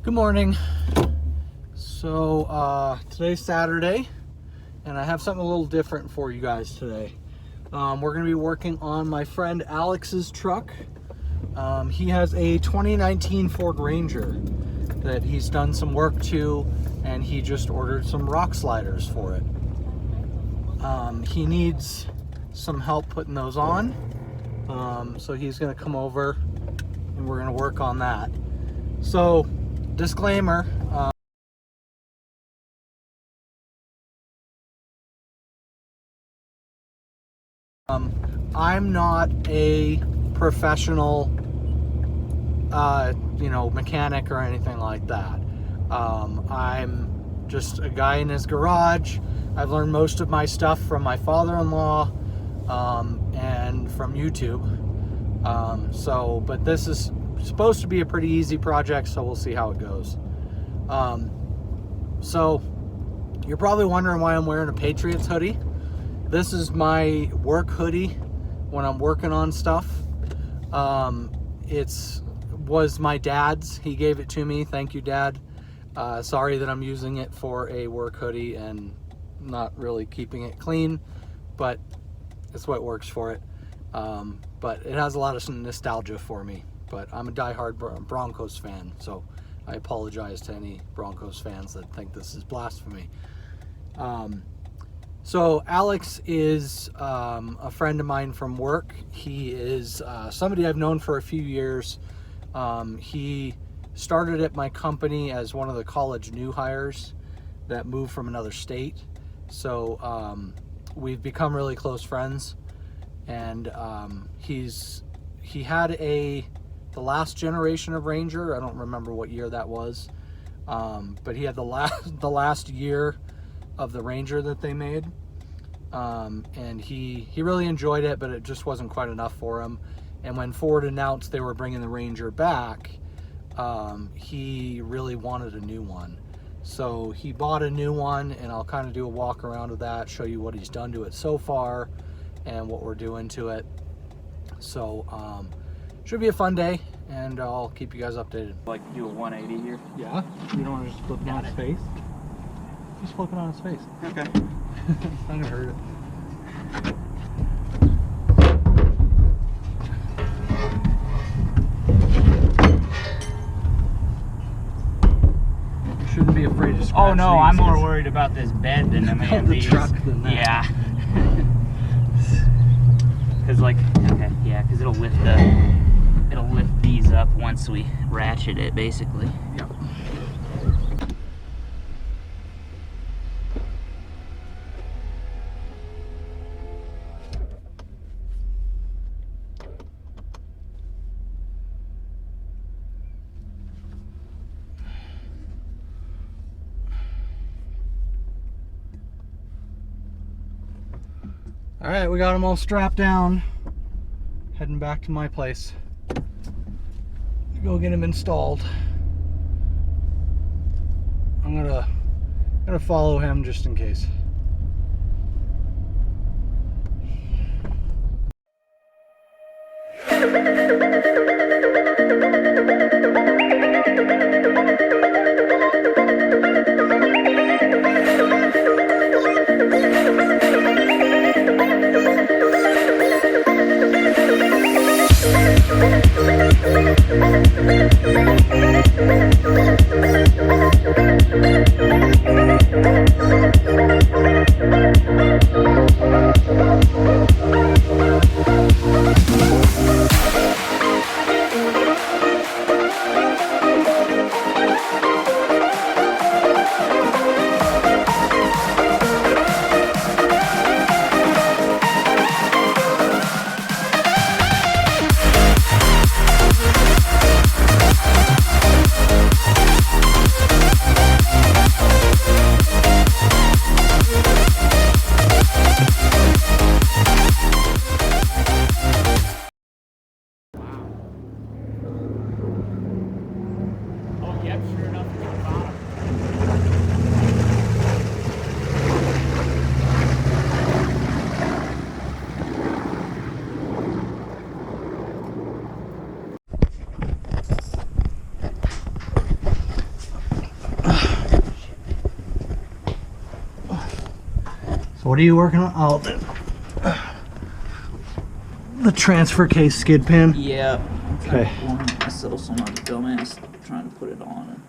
Good morning. So today's Saturday, and I have something a little different for you guys today. We're going to be working on my friend Alex's truck. He has a 2019 Ford Ranger that he's done some work to, and he just ordered some rock sliders for it. He needs some help putting those on, so he's going to come over and we're going to work on that. So, disclaimer, I'm not a professional, mechanic or anything like that. I'm just a guy in his garage. I've learned most of my stuff from my father-in-law and from YouTube. But this is supposed to be a pretty easy project, so we'll see how it goes. So you're probably wondering why I'm wearing a Patriots hoodie. This is my work hoodie when I'm working on stuff. Was my dad's. He gave it to me. Thank you, Dad. Sorry that I'm using it for a work hoodie and not really keeping it clean, but it's what works for it. But it has a lot of nostalgia for me. But I'm a diehard Broncos fan, so I apologize to any Broncos fans that think this is blasphemy. So Alex is a friend of mine from work. He is somebody I've known for a few years. He started at my company as one of the college new hires that moved from another state. So we've become really close friends. And he had the last generation of Ranger. I don't remember what year that was, but he had the last year of the Ranger that they made, and he really enjoyed it, but it just wasn't quite enough for him. And when Ford announced they were bringing the Ranger back, he really wanted a new one. So he bought a new one, and I'll kind of do a walk around of that, show you what he's done to it so far and what we're doing to it. So should be a fun day, and I'll keep you guys updated. Like do a 180 here? Yeah? You don't want to just flip it on his face? Just flip it on his face. Okay. It's not gonna hurt it. You shouldn't be afraid to scratch. Oh no, I'm more worried about this bed than I am the these. truck than that. Yeah. Cause because it'll lift these up once we ratchet it, basically. Yep. All right, we got them all strapped down. Heading back to my place. Go get them installed. I'm gonna follow him just in case. So what are you working on? Oh, the transfer case skid pin. Yeah. Okay. Myself, so I'm not a dumbass trying to put it on.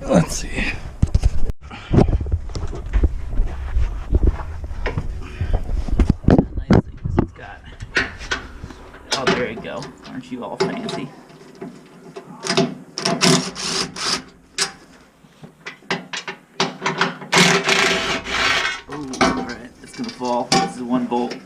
Let's see. Nice thing is it's got. Oh, there you go. Aren't you all fancy? Oh, alright. It's gonna fall. This is one bolt.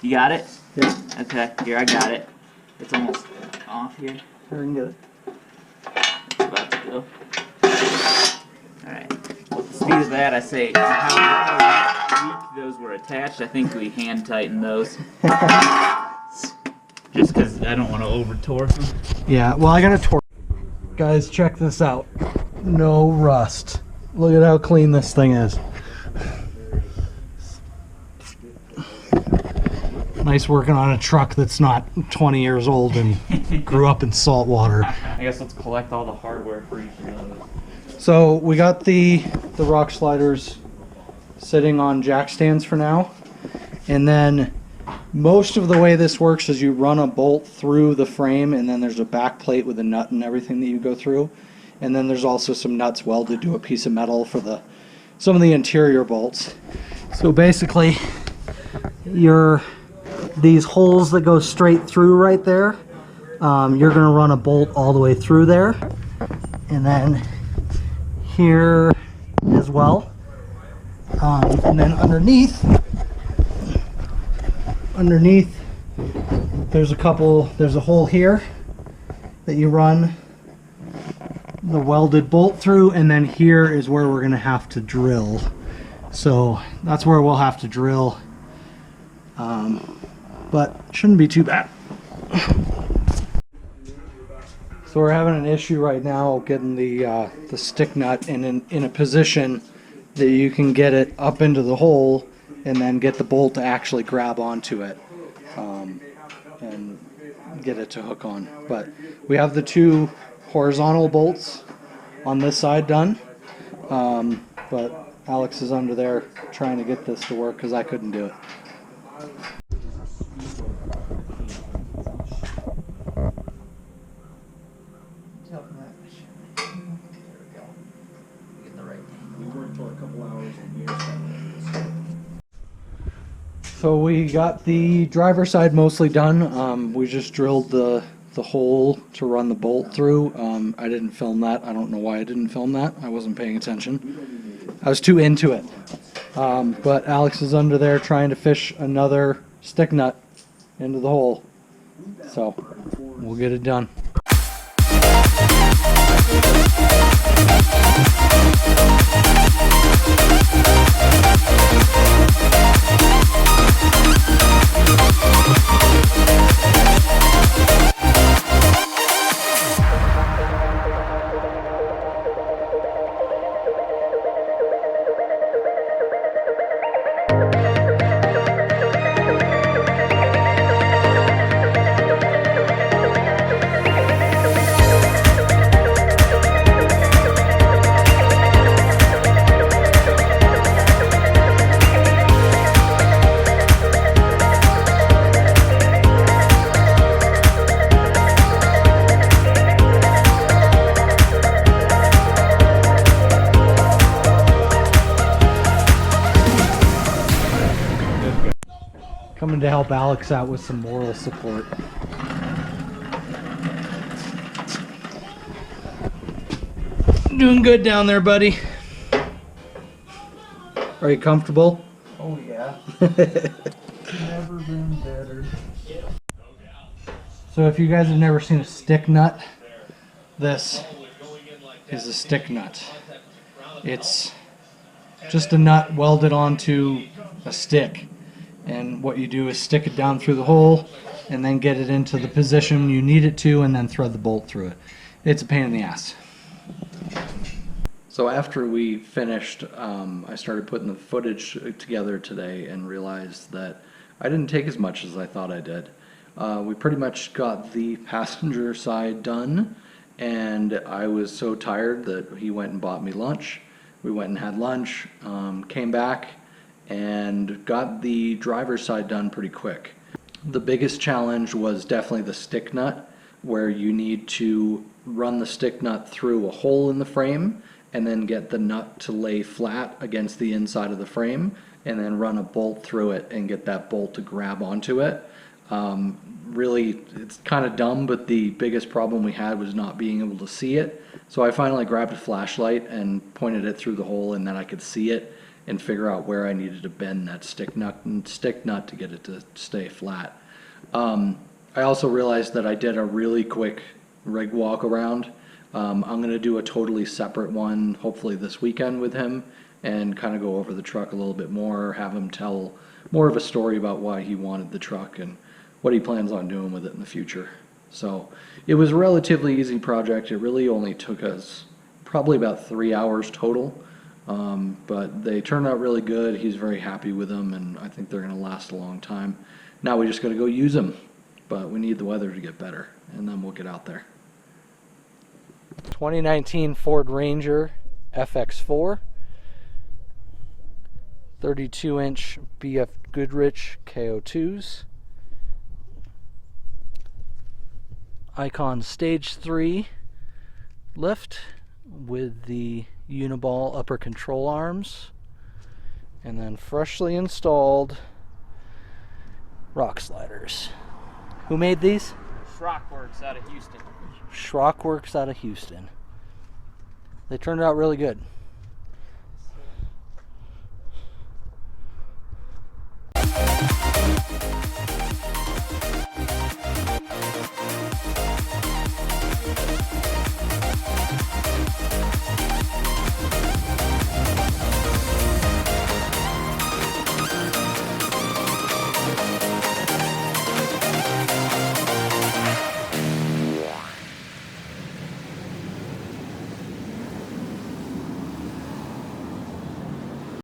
You got it? Yeah. Okay, here, I got it. It's almost off here. I can get it. It's about to go. Alright. Speed of that, I say, how weak those were attached. I think we hand tightened those. Just because I don't want to over torque them. Yeah, well, I got a torque. Guys, check this out. No rust. Look at how clean this thing is. Nice working on a truck that's not 20 years old and grew up in salt water. I guess let's collect all the hardware for each of those. So we got the rock sliders sitting on jack stands for now. And then most of the way this works is you run a bolt through the frame, and then there's a back plate with a nut and everything that you go through. And then there's also some nuts welded to a piece of metal for some of the interior bolts. So basically, these holes that go straight through right there, you're going to run a bolt all the way through there, and then here as well, and then underneath there's a hole here that you run the welded bolt through, and then here is where we're going to have to drill. So that's where we'll have to drill, but shouldn't be too bad. So we're having an issue right now getting the stick nut in a position that you can get it up into the hole and then get the bolt to actually grab onto it and get it to hook on. But we have the two horizontal bolts on this side done, but Alex is under there trying to get this to work because I couldn't do it. So we got the driver's side mostly done. We just drilled the hole to run the bolt through. I didn't film that. I don't know why I didn't film that. I wasn't paying attention. I was too into it. But Alex is under there trying to fish another stick nut into the hole. So we'll get it done. Coming to help Alex out with some moral support. Doing good down there, buddy. Are you comfortable? Oh yeah. Never been better. So if you guys have never seen a stick nut, this is a stick nut. It's just a nut welded onto a stick. And what you do is stick it down through the hole and then get it into the position you need it to and then thread the bolt through it. It's a pain in the ass. So after we finished, I started putting the footage together today and realized that I didn't take as much as I thought I did. We pretty much got the passenger side done, and I was so tired that he went and bought me lunch. We went and had lunch, came back, and got the driver's side done pretty quick. The biggest challenge was definitely the stick nut, where you need to run the stick nut through a hole in the frame and then get the nut to lay flat against the inside of the frame, and then run a bolt through it and get that bolt to grab onto it. Really, it's kind of dumb, but the biggest problem we had was not being able to see it. So I finally grabbed a flashlight and pointed it through the hole, and then I could see it and figure out where I needed to bend that stick nut to get it to stay flat. I also realized that I did a really quick rig walk around. I'm going to do a totally separate one, hopefully this weekend with him, and kind of go over the truck a little bit more, have him tell more of a story about why he wanted the truck and what he plans on doing with it in the future. So it was a relatively easy project. It really only took us probably about 3 hours total, but they turned out really good. He's very happy with them, and I think they're going to last a long time. Now we just got to go use them, but we need the weather to get better, and then we'll get out there. 2019 Ford Ranger FX4, 32-inch BF Goodrich KO2s, Icon Stage 3 lift with the Uniball upper control arms, and then freshly installed rock sliders. Who made these? Schrockworks out of Houston. Schrockworks out of Houston. They turned out really good.